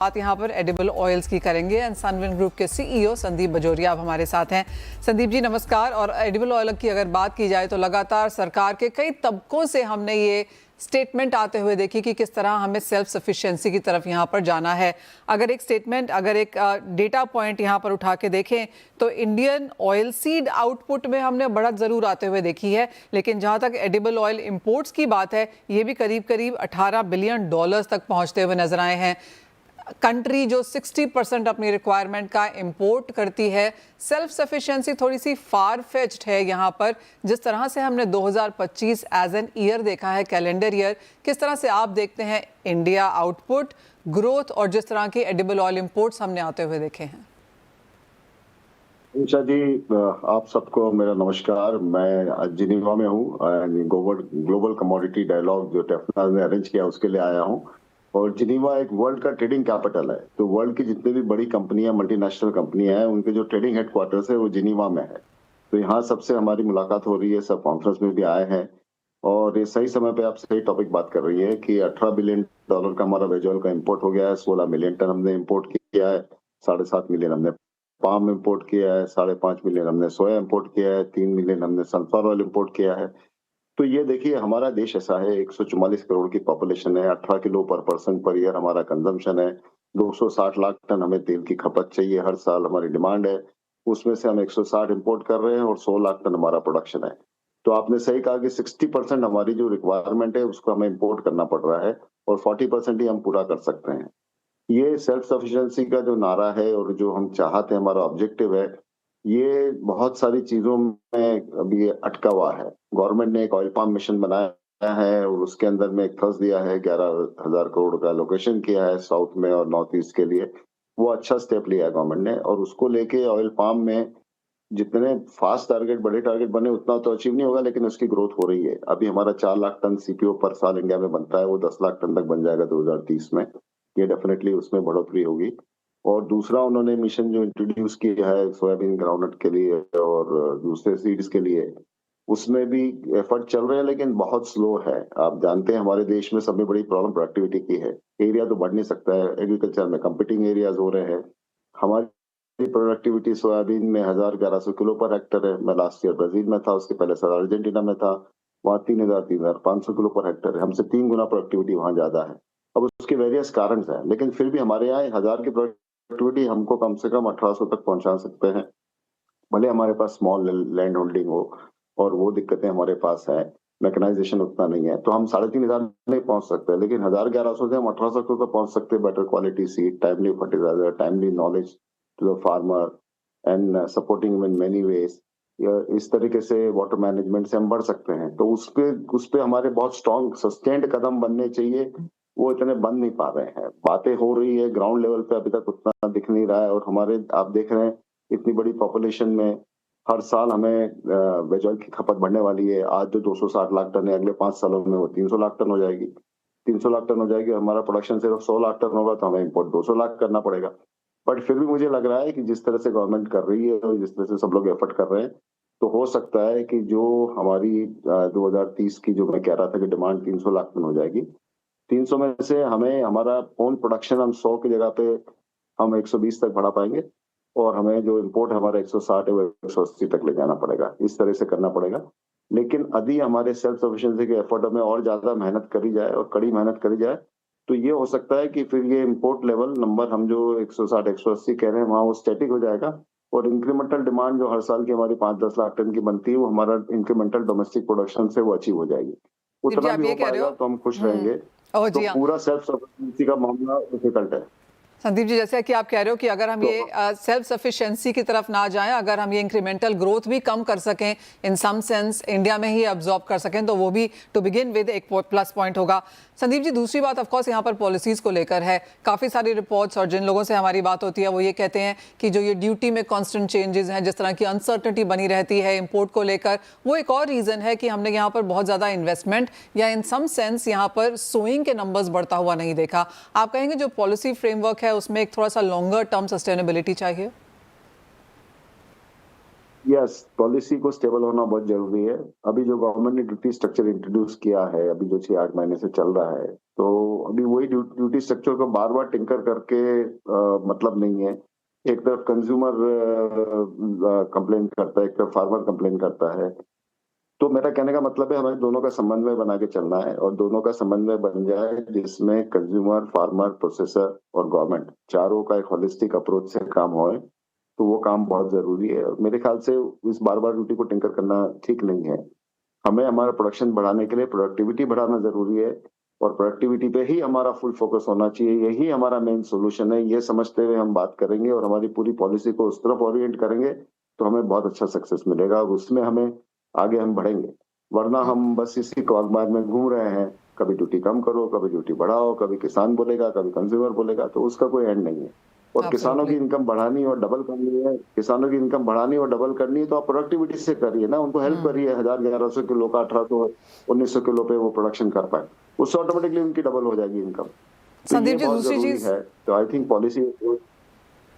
बात यहाँ पर एडिबल ऑयल्स की करेंगे एंड सनविन ग्रुप के सीईओ संदीप बजोरिया अब हमारे साथ हैं। संदीप जी नमस्कार। और एडिबल ऑयल की अगर बात की जाए तो लगातार सरकार के कई तबकों से हमने ये स्टेटमेंट आते हुए देखी कि किस तरह हमें सेल्फ सफिशिएंसी की तरफ यहाँ पर जाना है। अगर एक स्टेटमेंट, अगर एक डेटा पॉइंट यहाँ पर उठा के देखें तो इंडियन ऑयल सीड आउटपुट में हमने बढ़त ज़रूर आते हुए देखी है, लेकिन जहाँ तक एडिबल ऑयल इंपोर्ट्स की बात है ये भी करीब करीब $18 बिलियन तक पहुँचते हुए नजर आए हैं। कंट्री जो 60% अपनी रिक्वायरमेंट का इंपोर्ट करती है, सेल्फ सफिशिएंसी थोड़ी सी फार फेच्ड है यहाँ पर। जिस तरह से हमने 2025 एज एन ईयर देखा है, कैलेंडर ईयर, किस तरह से आप देखते हैं इंडिया आउटपुट ग्रोथ और जिस तरह की एडिबल ऑयल इंपोर्ट्स हमने आते हुए देखे हैं? उषा जी, आप सबको मेरा नमस्कार। मैं जिनीवा में हूँ, ग्लोबल कमोडिटी डायलॉग जो टेफना ने अरेंज किया उसके लिए आया हूँ। और जिनीवा एक वर्ल्ड का ट्रेडिंग कैपिटल है, तो वर्ल्ड की जितनी भी बड़ी कंपनियां, मल्टीनेशनल कंपनियां हैं, उनके जो ट्रेडिंग हेडक्वार्टर्स है वो जिनीवा में है। तो यहाँ सबसे हमारी मुलाकात हो रही है, सब कॉन्फ्रेंस में भी आए हैं और ये सही समय पे आप सही टॉपिक बात कर रही है कि $18 बिलियन का हमारा वेज ऑयल का इम्पोर्ट हो गया है। 16 मिलियन टन हमने इम्पोर्ट किया है, 7.5 मिलियन हमने पाम इम्पोर्ट किया है, 5.5 मिलियन हमने सोया इम्पोर्ट किया है, 3 मिलियन हमने सनफ्लावर ऑयल इम्पोर्ट किया है। तो ये देखिए, हमारा देश ऐसा है, 144 करोड़ की पॉपुलेशन है, 18 किलो पर पर्सन पर ईयर हमारा कंजम्पशन है, 260 लाख टन हमें तेल की खपत चाहिए हर साल, हमारी डिमांड है। उसमें से हम 160 इंपोर्ट कर रहे हैं और 100 लाख टन हमारा प्रोडक्शन है। तो आपने सही कहा कि 60% हमारी जो रिक्वायरमेंट है उसको हमें इम्पोर्ट करना पड़ रहा है और 40% ही हम पूरा कर सकते हैं। ये सेल्फ सफिशिएंसी का जो नारा है और जो हम चाहते हैं, हमारा ऑब्जेक्टिव है, ये बहुत सारी चीजों में अभी अटका हुआ है। गवर्नमेंट ने एक ऑयल पाम मिशन बनाया है और उसके अंदर में एक ट्रस्ट दिया है, 11,000 करोड़ का लोकेशन किया है साउथ में और नॉर्थ ईस्ट के लिए। वो अच्छा स्टेप लिया है गवर्नमेंट ने और उसको लेके ऑयल पाम में जितने फास्ट टारगेट, बड़े टारगेट बने उतना तो अचीव नहीं होगा, लेकिन उसकी ग्रोथ हो रही है। अभी हमारा 4 लाख टन सीपीओ पर साल इंडिया में बनता है, वो 10 लाख टन तक बन जाएगा 2030 में। ये डेफिनेटली उसमें बढ़ोतरी होगी। और दूसरा उन्होंने मिशन जो इंट्रोड्यूस किया है सोयाबीन ग्राउंडनट के लिए और दूसरे सीड्स के लिए, उसमें भी एफर्ट चल रहे हैं, लेकिन बहुत स्लो है। आप जानते हैं हमारे देश में सबसे बड़ी प्रॉब्लम प्रोडक्टिविटी की है। एरिया तो बढ़ नहीं सकता है, एग्रीकल्चर में कंपीटिंग एरियाज हो रहे हैं। हमारी प्रोडक्टिविटी सोयाबीन में 1100 किलो पर हेक्टर है। मैं लास्ट ईयर ब्राजील में था, उसके पहले साल अर्जेंटीना में था, वहाँ 3,500 किलो पर हेक्टर है। हमसे 3 गुना प्रोडक्टिविटी वहाँ ज्यादा है। अब उसके वेरियस कारण है, लेकिन फिर भी हमारे यहाँ 1000 की प्रोडक्टिविटी हमको कम से कम 1800 तक पहुंचा सकते हैं, भले हमारे पास स्मॉल लैंड होल्डिंग हो। और वो दिक्कतें हमारे पास है, मैकेनाइजेशन उतना नहीं है, तो हम 3,500 नहीं पहुंच सकते, लेकिन 1100 से हम 1800 तक पहुंच सकते हैं। Better quality seed, timely fertiliser, timely knowledge to the farmer and supporting in many ways. इस तरीके से वाटर मैनेजमेंट से हम बढ़ सकते हैं। तो उस पे हमारे बहुत स्ट्रॉन्ग सस्टेन्ड कदम बनने चाहिए। वो इतने बन नहीं पा रहे हैं। बातें हो रही है ग्राउंड लेवल पे, अभी तक उतना दिख नहीं रहा है। और हमारे, आप देख रहे हैं, इतनी बड़ी पॉपुलेशन में हर साल हमें वेज ऑयल की खपत बढ़ने वाली है। आज जो 260 लाख टन है, अगले 5 सालों में वो 300 लाख टन हो जाएगी। 300 लाख टन हो जाएगी, हमारा प्रोडक्शन सिर्फ 100 लाख टन होगा, तो हमें इम्पोर्ट 200 लाख करना पड़ेगा। बट फिर भी मुझे लग रहा है कि जिस तरह से गवर्नमेंट कर रही है और जिस तरह से सब लोग एफर्ट कर रहे हैं, तो हो सकता है कि जो हमारी 2030 की, जो मैं कह रहा था कि डिमांड 300 लाख टन हो जाएगी, 300 में से हमें हमारा ओन प्रोडक्शन हम 100 की जगह पे हम 120 तक बढ़ा पाएंगे और हमें जो इंपोर्ट हमारा 160 है वो 180 तक ले जाना पड़ेगा। इस तरह से करना पड़ेगा। लेकिन यदि हमारे सेल्फ सफिशिएंसी के एफर्ट में और ज्यादा मेहनत करी जाए और कड़ी मेहनत करी जाए, तो ये हो सकता है कि फिर ये इंपोर्ट लेवल नंबर हम जो 160 180 कह रहे हैं, वहां वो स्टैटिक हो जाएगा और इंक्रीमेंटल डिमांड जो हर साल की हमारी 5-10 लाख टन की बनती है, वो हमारा इंक्रीमेंटल डोमेस्टिक प्रोडक्शन से वो अचीव हो जाएगी। जी, उतना आप भी ये हो कह रहे पाएगा हो। तो हम खुश रहेंगे। ओह तो जी हाँ। पूरा सेल्फ सफिशिएंसी का मामला डिफिकल्ट है। संदीप जी, जैसे कि आप कह रहे हो कि अगर हम तो ये सेल्फ सफिशिएंसी की तरफ ना जाएं, अगर हम ये इंक्रीमेंटल ग्रोथ भी कम कर सकें, इन सम सेंस इंडिया में ही अब्जॉर्ब कर सकें, तो वो भी टू बिगिन विद एक प्लस पॉइंट होगा। संदीप जी, दूसरी बात ऑफ कोर्स यहाँ पर पॉलिसीज को लेकर है। काफ़ी सारी रिपोर्ट्स और जिन लोगों से हमारी बात होती है वो ये कहते हैं कि जो ये ड्यूटी में कॉन्स्टेंट चेंजेस हैं, जिस तरह की अनसर्टनिटी बनी रहती है इंपोर्ट को लेकर, वो एक और रीज़न है कि हमने यहाँ पर बहुत ज़्यादा इन्वेस्टमेंट या इन सम सेंस यहाँ पर सोइंग के नंबर्स बढ़ता हुआ नहीं देखा। आप कहेंगे जो पॉलिसी फ्रेमवर्क है उसमें एक थोड़ा सा लॉन्गर टर्म सस्टेनेबिलिटी चाहिए? यस, पॉलिसी को स्टेबल होना बहुत जरूरी है। अभी जो गवर्नमेंट ने ड्यूटी स्ट्रक्चर इंट्रोड्यूस किया है, अभी जो 6-8 महीने से चल रहा है, तो अभी वही ड्यूटी स्ट्रक्चर को बार बार टिंकर करके मतलब नहीं है। एक तरफ कंज्यूमर कंप्लेन करता है, एक तरफ फार्मर कंप्लेन करता है। तो मेरा कहने का मतलब है हमें दोनों का समन्वय बना के चलना है, और दोनों का समन्वय बन जाए जिसमें कंज्यूमर, फार्मर, प्रोसेसर और गवर्नमेंट चारों का एक होलिस्टिक अप्रोच से काम होए, तो वो काम बहुत जरूरी है। और मेरे ख्याल से इस बार बार ड्यूटी को टिंकर करना ठीक नहीं है। हमें हमारा प्रोडक्शन बढ़ाने के लिए प्रोडक्टिविटी बढ़ाना जरूरी है, और प्रोडक्टिविटी पे ही हमारा फुल फोकस होना चाहिए। यही हमारा मेन सोल्यूशन है। ये समझते हुए हम बात करेंगे और हमारी पूरी पॉलिसी को उस तरफ ओरिएंट करेंगे, तो हमें बहुत अच्छा सक्सेस मिलेगा, और उसमें हमें आगे हम बढ़ेंगे। वरना हम बस इसी कॉलबार में घूम रहे हैं, कभी ड्यूटी कम करो, कभी ड्यूटी बढ़ाओ, कभी किसान बोलेगा, कभी कंज्यूमर बोलेगा, तो उसका कोई एंड नहीं है। और किसानों की एब्सोल्युटली। इनकम बढ़ानी और डबल करनी है, किसानों की इनकम बढ़ानी और डबल करनी है, तो आप प्रोडक्टिविटी से करिए ना, उनको हेल्प करिए। 1000-1100 किलो का 1800-1900 किलो पे वो प्रोडक्शन कर पाए, उससे ऑटोमेटिकली उनकी डबल हो जाएगी इनकम। तो ये संदीप जी, बहुत दूसरी जरूरी चीज, है। तो आई थिंक पॉलिसी।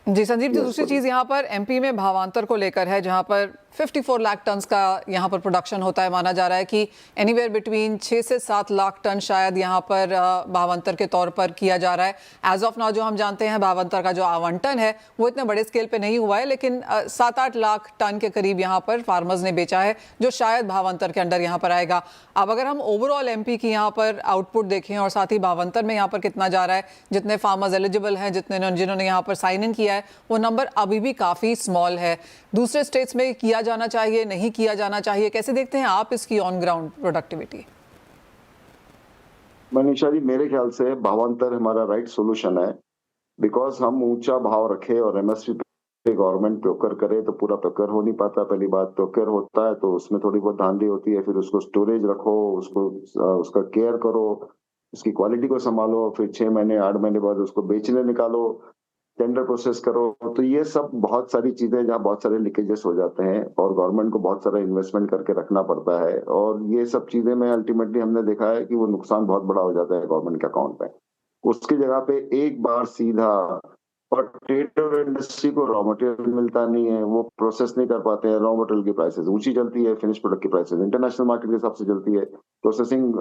जी संदीप जी, यस, दूसरी बोलिए। चीज यहाँ पर एमपी में भावांतर को लेकर है, जहाँ पर 54 लाख टन का यहाँ पर प्रोडक्शन होता है। माना जा रहा है कि एनीवेयर बिटवीन 6 से 7 लाख टन शायद यहाँ पर भावांतर के तौर पर किया जा रहा है। एज ऑफ नाउ जो हम जानते हैं, भावांतर का जो आवंटन है वो इतने बड़े स्केल पे नहीं हुआ है, लेकिन 7-8 लाख टन के करीब यहाँ पर फार्मर्स ने बेचा है, जो शायद भावांतर के अंडर यहाँ पर आएगा। अब अगर हम ओवरऑल एमपी की यहाँ पर आउटपुट देखें और साथ ही भावांतर में यहाँ पर कितना जा रहा है, जितने फार्मर्स एलिजिबल हैं, जिन्होंने यहाँ पर साइन इन किया है, वो नंबर अभी भी काफी स्मॉल है। दूसरे स्टेट्स में किया जाना चाहिए, नहीं किया जाना चाहिए, कैसे देखते हैं आप इसकी on ground productivity? Manisha ji, मेरे ख्याल से भावांतर हमारा राइट सोल्यूशन है। बिकॉज हम ऊंचा भाव रखे और एमएसपी पे गवर्नमेंट प्रोक्योर करे, तो पूरा प्रोक्योर हो नहीं पाता। पहली बात, प्रोक्योर होता है तो उसमें थोड़ी बहुत धांधली होती है, फिर उसको स्टोरेज रखो, उसको उसका केयर करो, उसकी क्वालिटी को संभालो, फिर 6 महीने 8 महीने बाद उसको बेचने निकालो, टेंडर प्रोसेस करो। तो ये सब बहुत सारी चीजें जहाँ बहुत सारे लीकेजेस हो जाते हैं, और गवर्नमेंट को बहुत सारा इन्वेस्टमेंट करके रखना पड़ता है, और ये सब चीजें में अल्टीमेटली हमने देखा है कि वो नुकसान बहुत बड़ा हो जाता है गवर्नमेंट के अकाउंट में। उसकी जगह पे एक बार सीधा, और ट्रेड इंडस्ट्री को रॉ मटेरियल मिलता नहीं है, वो प्रोसेस नहीं कर पाते हैं, रॉ मटेरियल की प्राइसेस ऊंची चलती है, फिनिश प्रोडक्ट की प्राइसेस इंटरनेशनल मार्केट के हिसाब से चलती है, प्रोसेसिंग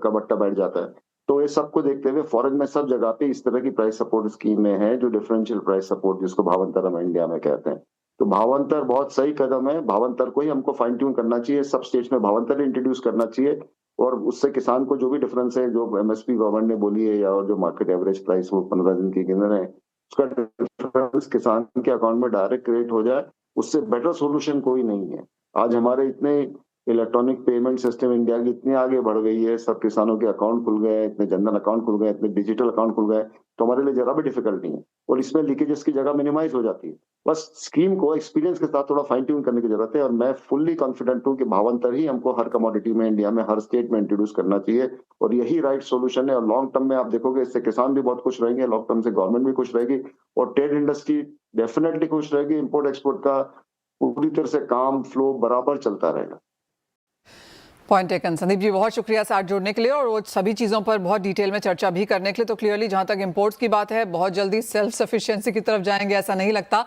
का बट्टा बैठ जाता है। तो ये सबको देखते हुए फॉरेन में सब जगह पे इस तरह की प्राइस सपोर्ट स्कीमें हैं, जो डिफरेंशियल प्राइस सपोर्ट, जिसको भावांतर हम इंडिया में कहते हैं। तो भावांतर बहुत सही कदम है। भावांतर को ही हमको फाइन ट्यून करना चाहिए, सब स्टेट्स में भावांतर इंट्रोड्यूस करना चाहिए, और उससे किसान को जो भी डिफरेंस है, जो एमएसपी गवर्नमेंट ने बोली है, या जो मार्केट एवरेज प्राइस वो 15 दिन की गिन रहे हैं, उसका डिफरेंस किसान के अकाउंट में डायरेक्ट क्रेडिट हो जाए। उससे बेटर सोल्यूशन कोई नहीं है। आज हमारे इतने इलेक्ट्रॉनिक पेमेंट सिस्टम इंडिया की इतनी आगे बढ़ गई है, सब किसानों के अकाउंट खुल गए, इतने जनधन अकाउंट खुल गए, इतने डिजिटल अकाउंट खुल गए, तो हमारे लिए जरा भी डिफिकल्ट नहीं है, और इसमें लीकेजेस की जगह मिनिमाइज हो जाती है। बस स्कीम को एक्सपीरियंस के साथ थोड़ा फाइन ट्यून करने की जरूरत है, और मैं फुल्ली कॉन्फिडेंट हूँ कि भावांतर ही हमको हर कमोडिटी में इंडिया में हर स्टेट में इंट्रोड्यूस करना चाहिए, और यही राइट सोल्यूशन है। और लॉन्ग टर्म में आप देखोगे, इससे किसान भी बहुत खुश रहेंगे, लॉन्ग टर्म से गवर्नमेंट भी खुश रहेगी, और ट्रेड इंडस्ट्री डेफिनेटली खुश रहेगी। इम्पोर्ट एक्सपोर्ट का पूरी तरह से काम फ्लो बराबर चलता रहेगा। पॉइंट टेकन संदीप जी, बहुत शुक्रिया साथ जुड़ने के लिए और वो सभी चीज़ों पर बहुत डिटेल में चर्चा भी करने के लिए। तो क्लियरली जहां तक इंपोर्ट्स की बात है, बहुत जल्दी सेल्फ सफिशिएंसी की तरफ जाएंगे ऐसा नहीं लगता।